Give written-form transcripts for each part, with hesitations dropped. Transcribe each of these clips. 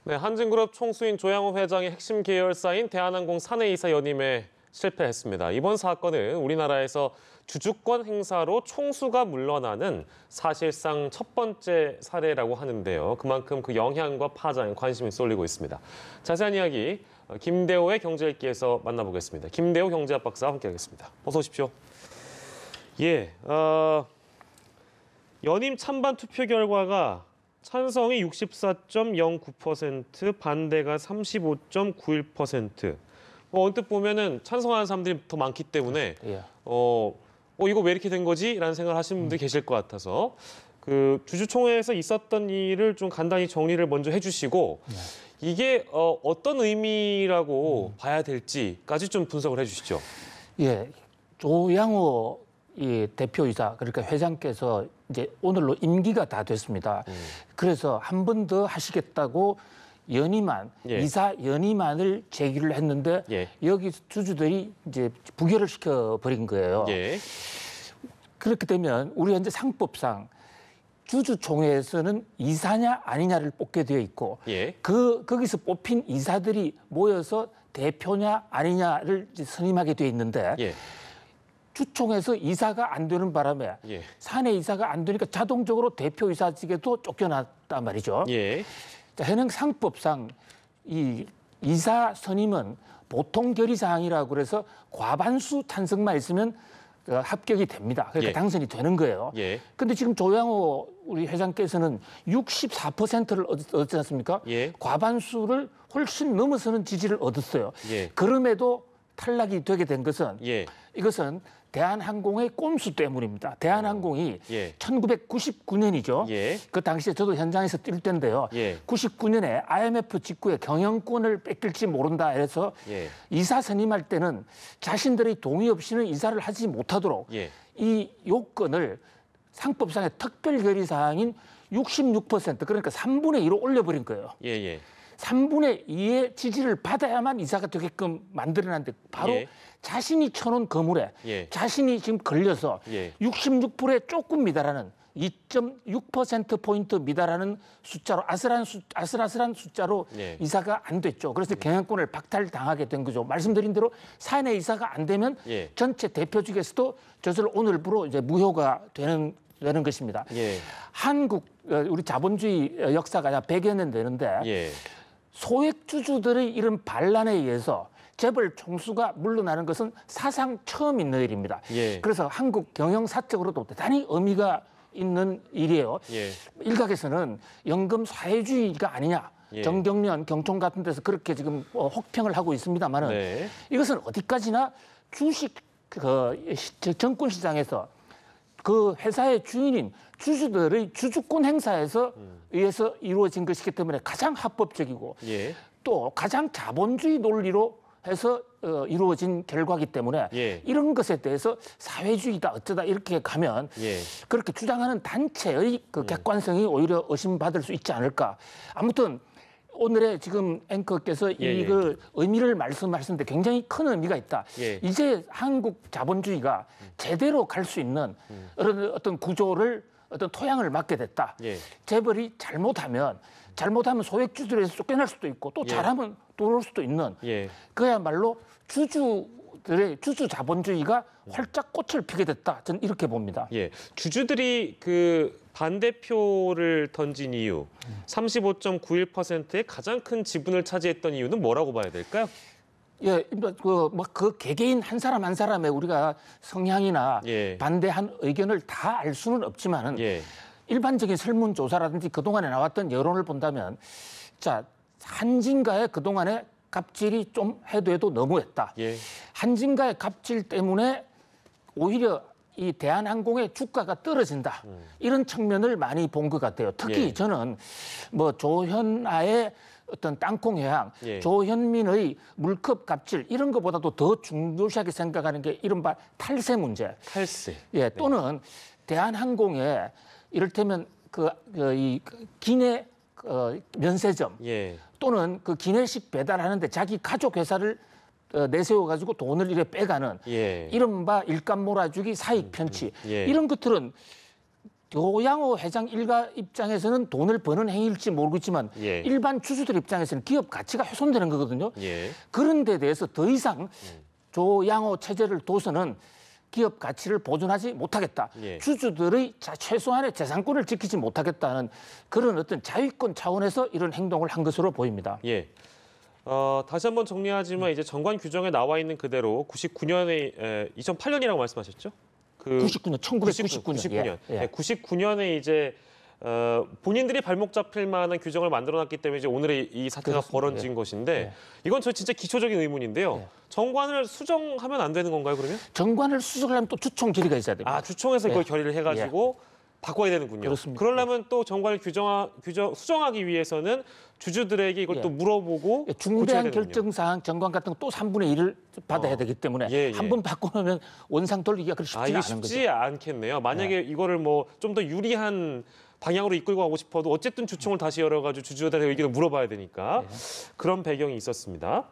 네, 한진그룹 총수인 조양호 회장의 핵심 계열사인 대한항공 사내이사 연임에 실패했습니다. 이번 사건은 우리나라에서 주주권 행사로 총수가 물러나는 사실상 첫 번째 사례라고 하는데요. 그만큼 그 영향과 파장에 관심이 쏠리고 있습니다. 자세한 이야기 김대호의 경제읽기에서 만나보겠습니다. 김대호 경제학 박사와 함께하겠습니다. 어서 오십시오. 예, 연임 찬반 투표 결과가 찬성이 64.09%, 반대가 35.91%. 언뜻 보면은 찬성하는 사람들이 더 많기 때문에 이거 왜 이렇게 된 거지? 라는 생각을 하시는 분들이 계실 것 같아서 그 주주총회에서 있었던 일을 좀 간단히 정리를 먼저 해주시고 이게 어떤 의미라고 봐야 될지까지 좀 분석을 해주시죠. 예, 조양호 이 대표이사 그러니까 회장께서 이제 오늘로 임기가 다 됐습니다. 그래서 한 번 더 하시겠다고 연임안, 이사 연임안을 제기를 했는데 여기 주주들이 이제 부결을 시켜버린 거예요. 그렇게 되면 우리 현재 상법상 주주총회에서는 이사냐 아니냐를 뽑게 되어 있고 거기서 뽑힌 이사들이 모여서 대표냐 아니냐를 선임하게 되어 있는데 주총에서 이사가 안 되는 바람에 사내 이사가 안 되니까 자동적으로 대표이사직에도 쫓겨났단 말이죠. 자, 현행 상법상 이 이사 선임은 보통 결의사항이라고 그래서 과반수 찬성만 있으면 합격이 됩니다. 그러니까 당선이 되는 거예요. 근데 지금 조양호 우리 회장께서는 64%를 얻지 않습니까? 과반수를 훨씬 넘어서는 지지를 얻었어요. 그럼에도 탈락이 되게 된 것은 이것은 대한항공의 꼼수 때문입니다. 대한항공이 1999년이죠. 그 당시에 저도 현장에서 뛸 때인데요. 99년에 IMF 직후에 경영권을 뺏길지 모른다 해서 이사 선임할 때는 자신들의 동의 없이는 이사를 하지 못하도록 이 요건을 상법상의 특별결의사항인 66% 그러니까 3분의 2로 올려버린 거예요. 3분의 2의 지지를 받아야만 이사가 되게끔 만들어놨는데 바로 자신이 쳐놓은 거물에 자신이 지금 걸려서 66%에 조금 미달하는 2.6%포인트 미달하는 숫자로 아슬아슬한 숫자로 이사가 안 됐죠. 그래서 경영권을 박탈당하게 된 거죠. 말씀드린 대로 사내 이사가 안 되면 전체 대표직에서도 저절 오늘부로 이제 무효가 되는 것입니다. 한국 우리 자본주의 역사가 100여 년 되는데 소액주주들의 이런 반란에 의해서 재벌 총수가 물러나는 것은 사상 처음 있는 일입니다. 그래서 한국 경영사적으로도 대단히 의미가 있는 일이에요. 일각에서는 연금 사회주의가 아니냐. 정경련, 경총 같은 데서 그렇게 지금 혹평을 하고 있습니다만은 이것은 어디까지나 주식 정권 시장에서 그 회사의 주인인 주주들의 주주권 행사에서 의해서 이루어진 것이기 때문에 가장 합법적이고 또 가장 자본주의 논리로 해서 이루어진 결과이기 때문에 이런 것에 대해서 사회주의다 어쩌다 이렇게 가면 그렇게 주장하는 단체의 그 객관성이 오히려 의심받을 수 있지 않을까. 아무튼 오늘의 지금 앵커께서 이걸 의미를 말씀하셨는데 굉장히 큰 의미가 있다. 이제 한국 자본주의가 제대로 갈 수 있는 어떤 구조를 어떤 토양을 맞게 됐다. 재벌이 잘못하면 소액주주들에서 쫓겨날 수도 있고 또 잘하면 들어올 수도 있는 그야말로 주주들의 주주 자본주의가 활짝 꽃을 피게 됐다. 저는 이렇게 봅니다. 주주들이 그 반대표를 던진 이유 35.91%의 가장 큰 지분을 차지했던 이유는 뭐라고 봐야 될까요? 그 개개인 한 사람 한 사람의 우리가 성향이나 반대한 의견을 다 알 수는 없지만은 일반적인 설문조사라든지 그동안에 나왔던 여론을 본다면 자, 한진가의 그동안에 갑질이 좀 해도 너무했다. 한진가의 갑질 때문에 오히려 이 대한항공의 주가가 떨어진다. 이런 측면을 많이 본 것 같아요. 특히 저는 뭐 조현아의 어떤 땅콩 회항, 조현민의 물컵 갑질 이런 것보다도 더 중요시하게 생각하는 게 이른바 탈세 문제. 또는 대한항공의 이를테면 이 기내 면세점 또는 그 기내식 배달하는데 자기 가족 회사를 내세워가지고 돈을 이래 빼가는 이른바 일감 몰아주기 사익 편취 이런 것들은 조양호 회장 일가 입장에서는 돈을 버는 행위일지 모르겠지만 예. 일반 주주들 입장에서는 기업 가치가 훼손되는 거거든요. 예. 그런 데 대해서 더 이상 조양호 체제를 둬서는 기업 가치를 보존하지 못하겠다. 예. 주주들의 최소한의 재산권을 지키지 못하겠다는 그런 어떤 자위권 차원에서 이런 행동을 한 것으로 보입니다. 예. 다시 한번 정리하지만 이제 정관 규정에 나와 있는 그대로 99년에 2008년이라고 말씀하셨죠? 99년, 1999년. 99년. 예. 99년에 이제 본인들이 발목 잡힐 만한 규정을 만들어놨기 때문에 이제 오늘의 이 사태가 그렇습니다. 벌어진 것인데 이건 저 진짜 기초적인 의문인데요. 정관을 수정하면 안 되는 건가요, 그러면? 정관을 수정하려면 또 주총 질의가 있어야 됩니다. 아, 주총에서 그걸 결의를 해가지고 바꿔야 되는군요. 그렇습니다. 그러려면 또 정관을 수정하기 위해서는 주주들에게 이걸 또 물어보고 고쳐야 중대한 되는군요. 결정사항, 정관 같은 거 또 3분의 1을 받아야 되기 때문에 예. 한 번 바꿔놓으면 원상 돌리기가 그렇게 쉽지가 이게 않은 거죠. 쉽지 않겠네요. 만약에 이거를 뭐 좀 더 유리한 방향으로 이끌고 가고 싶어도 어쨌든 주총을 다시 열어가지고 주주들의 의견을 물어봐야 되니까 그런 배경이 있었습니다.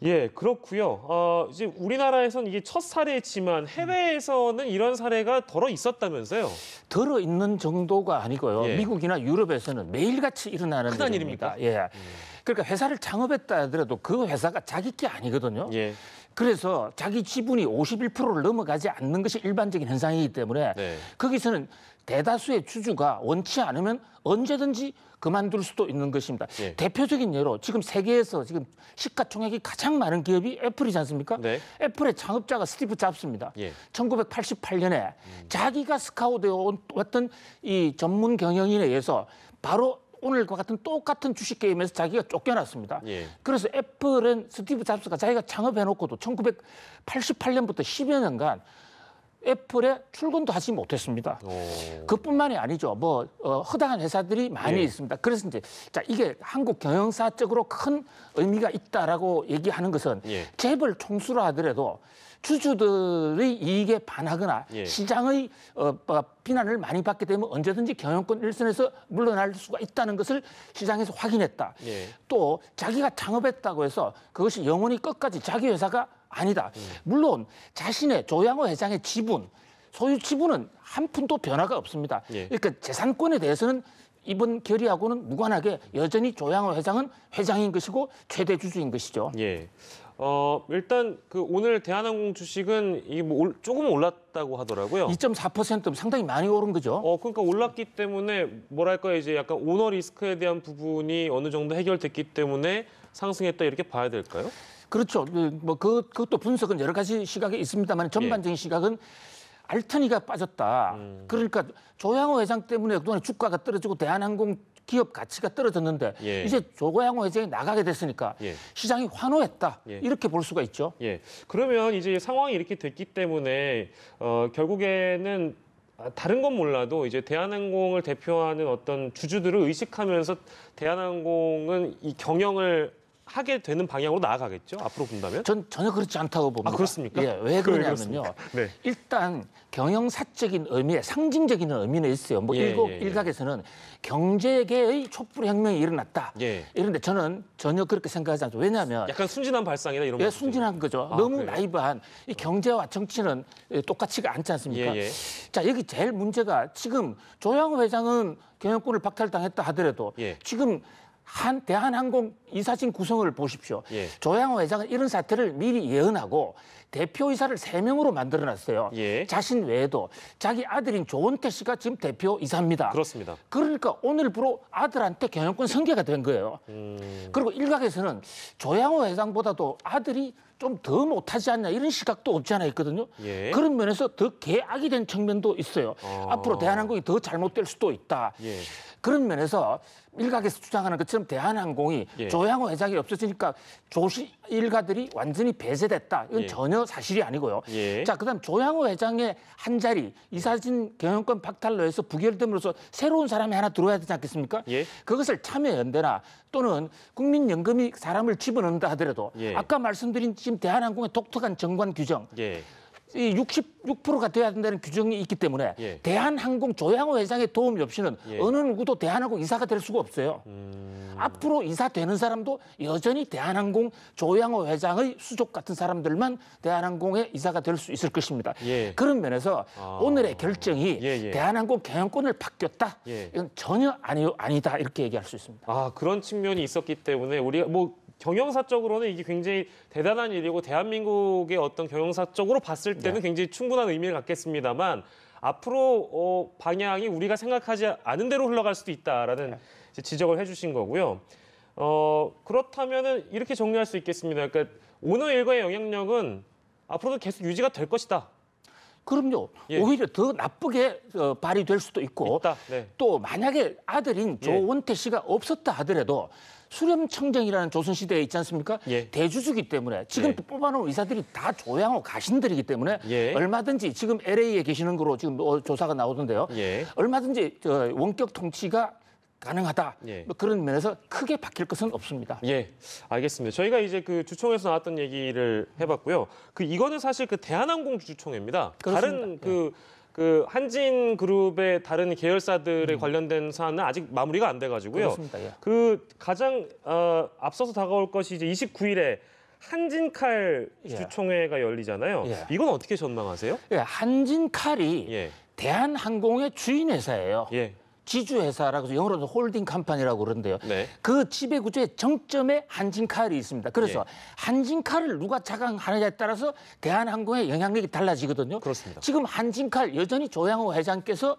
예, 그렇고요. 이제 우리나라에서는 이게 첫 사례지만 해외에서는 이런 사례가 덜어 있었다면서요? 들어 있는 정도가 아니고요. 예. 미국이나 유럽에서는 매일같이 일어나는 흔한 일입니다. 일입니까? 예. 그러니까 회사를 창업했다 하더라도 그 회사가 자기 게 아니거든요. 예. 그래서 자기 지분이 51%를 넘어가지 않는 것이 일반적인 현상이기 때문에 네. 거기서는 대다수의 주주가 원치 않으면 언제든지 그만둘 수도 있는 것입니다. 예. 대표적인 예로 지금 세계에서 지금 시가총액이 가장 많은 기업이 애플이지 않습니까? 네. 애플의 창업자가 스티브 잡스입니다. 예. 1988년에 자기가 스카우트되어 왔던 이 전문 경영인에 의해서 바로 오늘과 같은 똑같은 주식 게임에서 자기가 쫓겨났습니다. 예. 그래서 애플은 스티브 잡스가 자기가 창업해놓고도 1988년부터 10여 년간 애플에 출근도 하지 못했습니다. 그뿐만이 아니죠. 허다한 회사들이 많이 예. 있습니다. 그래서 이제 이게 한국 경영사적으로 큰 의미가 있다라고 얘기하는 것은 예. 재벌 총수라 하더라도 주주들의 이익에 반하거나 예. 시장의 비난을 많이 받게 되면 언제든지 경영권 일선에서 물러날 수가 있다는 것을 시장에서 확인했다. 예. 또 자기가 창업했다고 해서 그것이 영원히 끝까지 자기 회사가 아니다. 물론 자신의 조양호 회장의 지분, 소유 지분은 한 푼도 변화가 없습니다. 예. 그러니까 재산권에 대해서는 이번 결의하고는 무관하게 여전히 조양호 회장은 회장인 것이고 최대 주주인 것이죠. 예. 일단 그 오늘 대한항공 주식은 이게 뭐 조금 올랐다고 하더라고요. 2.4% 상당히 많이 오른 거죠. 그러니까 올랐기 때문에 뭐랄까 이제 약간 오너 리스크에 대한 부분이 어느 정도 해결됐기 때문에 상승했다 이렇게 봐야 될까요? 그렇죠. 그것도 분석은 여러 가지 시각이 있습니다만 전반적인 시각은 알턴이가 빠졌다. 그러니까 조양호 회장 때문에 그동안 주가가 떨어지고 대한항공 기업 가치가 떨어졌는데 예. 이제 조양호 회장이 나가게 됐으니까 예. 시장이 환호했다. 예. 이렇게 볼 수가 있죠. 예. 그러면 이제 상황이 이렇게 됐기 때문에 결국에는 다른 건 몰라도 이제 대한항공을 대표하는 어떤 주주들을 의식하면서 대한항공은 이 경영을 하게 되는 방향으로 나아가겠죠? 앞으로 본다면? 전 전혀 그렇지 않다고 봅니다. 그렇습니까? 예, 왜 그러냐면요. 네. 일단 경영사적인 의미에 상징적인 의미는 있어요. 일각에서는 경제계의 촛불혁명이 일어났다. 예. 이런데 저는 전혀 그렇게 생각하지 않죠. 왜냐하면 약간 순진한 발상이다 이런 말씀이죠? 순진한 거죠. 너무 그래요? 나이브한 이 경제와 정치는 똑같지가 않지 않습니까? 예. 자, 여기 제일 문제가 지금 조양호 회장은 경영권을 박탈당했다 하더라도 예. 지금 대한항공 이사진 구성을 보십시오. 예. 조양호 회장은 이런 사태를 미리 예언하고 대표이사를 3명으로 만들어놨어요. 예. 자신 외에도 자기 아들인 조원태 씨가 지금 대표이사입니다. 그렇습니다. 그러니까 오늘부로 아들한테 경영권 승계가 된 거예요. 그리고 일각에서는 조양호 회장보다도 아들이 좀 더 못하지 않냐 이런 시각도 없지 않아 있거든요. 예. 그런 면에서 더 개악이 된 측면도 있어요. 앞으로 대한항공이 더 잘못될 수도 있다. 예. 그런 면에서 일각에서 주장하는 것처럼 대한항공이 예. 조양호 회장이 없어지니까 조시 일가들이 완전히 배제됐다. 이건 예. 전혀 사실이 아니고요. 예. 자, 그다음 조양호 회장의 한 자리 이사진 경영권 박탈로 해서 부결됨으로써 새로운 사람이 하나 들어와야 되지 않겠습니까? 예. 그것을 참여연대나 또는 국민연금이 사람을 집어넣는다 하더라도 예. 아까 말씀드린 지금 대한항공의 독특한 정관 규정 예. 이 66%가 돼야 된다는 규정이 있기 때문에 예. 대한항공 조양호 회장의 도움이 없이는 예. 어느 누구도 대한항공 이사가 될 수가 없어요. 앞으로 이사 되는 사람도 여전히 대한항공 조양호 회장의 수족 같은 사람들만 대한항공의 이사가 될 수 있을 것입니다. 예. 그런 면에서 오늘의 결정이 예, 예. 대한항공 경영권을 바뀌었다. 예. 이건 전혀 아니다 이렇게 얘기할 수 있습니다. 아, 그런 측면이 있었기 때문에 우리가 뭐 경영사적으로는 이게 굉장히 대단한 일이고 대한민국의 어떤 경영사적으로 봤을 때는 굉장히 충분한 의미를 갖겠습니다만 앞으로 방향이 우리가 생각하지 않은 대로 흘러갈 수도 있다라는 이제 지적을 해주신 거고요. 그렇다면은 이렇게 정리할 수 있겠습니다. 그러니까 오너 일가의 영향력은 앞으로도 계속 유지가 될 것이다. 그럼요. 예. 오히려 더 나쁘게 발휘될 수도 있고 있다. 네. 또 만약에 아들인 조원태 씨가 없었다 하더라도 수렴청정이라는 조선시대에 있지 않습니까? 예. 대주주기 때문에 지금 예. 뽑아놓은 의사들이 다 조양호 가신들이기 때문에 예. 얼마든지 지금 LA에 계시는 거로 지금 조사가 나오던데요. 예. 얼마든지 원격 통치가 가능하다. 예. 뭐 그런 면에서 크게 바뀔 것은 없습니다. 예, 알겠습니다. 저희가 이제 그 주총에서 나왔던 얘기를 해봤고요. 이거는 사실 그 대한항공 주총회입니다. 다른 그렇습니다. 그 한진그룹의 다른 계열사들에 관련된 사안은 아직 마무리가 안 돼가지고요. 그렇습니다. 예. 그 가장 앞서서 다가올 것이 이제 29일에 한진칼 예. 주총회가 열리잖아요. 예. 이건 어떻게 전망하세요? 예, 한진칼이 예, 대한항공의 주인 회사예요. 예, 지주회사라고 해서 영어로는 홀딩 컴퍼니라고 그러는데요. 네. 그 지배구조의 정점에 한진칼이 있습니다. 그래서 예. 한진칼을 누가 자강하느냐에 따라서 대한항공의 영향력이 달라지거든요. 그렇습니다. 지금 한진칼 여전히 조양호 회장께서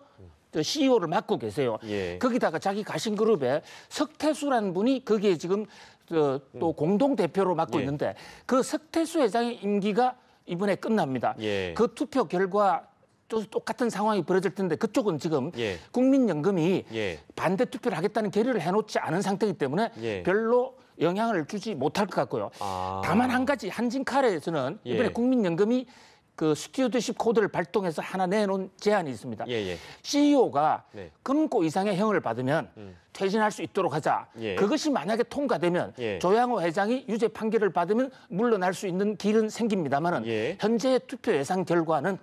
CEO를 맡고 계세요. 예. 거기다가 자기 가신그룹에 석태수라는 분이 거기에 지금 또 공동 대표로 맡고 예. 있는데 그 석태수 회장의 임기가 이번에 끝납니다. 예. 그 투표 결과 또 똑같은 상황이 벌어질 텐데 그쪽은 지금 예. 국민연금이 예. 반대 투표를 하겠다는 결의를 해놓지 않은 상태이기 때문에 예. 별로 영향을 주지 못할 것 같고요. 아. 다만 한 가지 한진칼에서는 이번에 예. 국민연금이 그 스튜어드십 코드를 발동해서 하나 내놓은 제안이 있습니다. 예, 예. CEO가 네. 금고 이상의 형을 받으면 퇴진할 수 있도록 하자. 예. 그것이 만약에 통과되면 예. 조양호 회장이 유죄 판결을 받으면 물러날 수 있는 길은 생깁니다만은 예. 현재의 투표 예상 결과는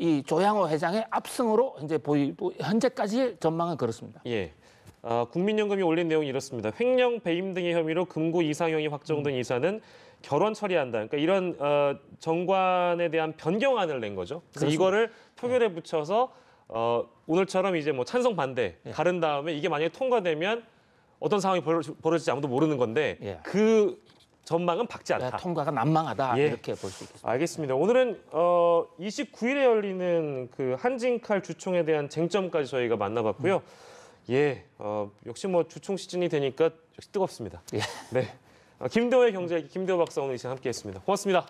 이 조양호 회장의 압승으로 현재 보이고 현재까지의 전망은 그렇습니다. 예. 국민연금이 올린 내용이 이렇습니다. 횡령, 배임 등의 혐의로 금고 이상형이 확정된 이사는 결원 처리한다. 그러니까 이런 정관에 대한 변경안을 낸 거죠. 그래서 그렇습니다. 이거를 표결에 붙여서 오늘처럼 이제 뭐 찬성 반대 예. 가른 다음에 이게 만약에 통과되면 어떤 상황이 벌어질지 아무도 모르는 건데 예. 그 전망은 박지 않다. 통과가 난망하다 예. 이렇게 볼 수 있겠습니다. 알겠습니다. 오늘은 29일에 열리는 그 한진칼 주총에 대한 쟁점까지 저희가 만나봤고요. 예, 역시 뭐 주총 시즌이 되니까 역시 뜨겁습니다. 예. 네, 김대호의 경제 김대호 박사 오늘 이 시간 함께했습니다. 고맙습니다.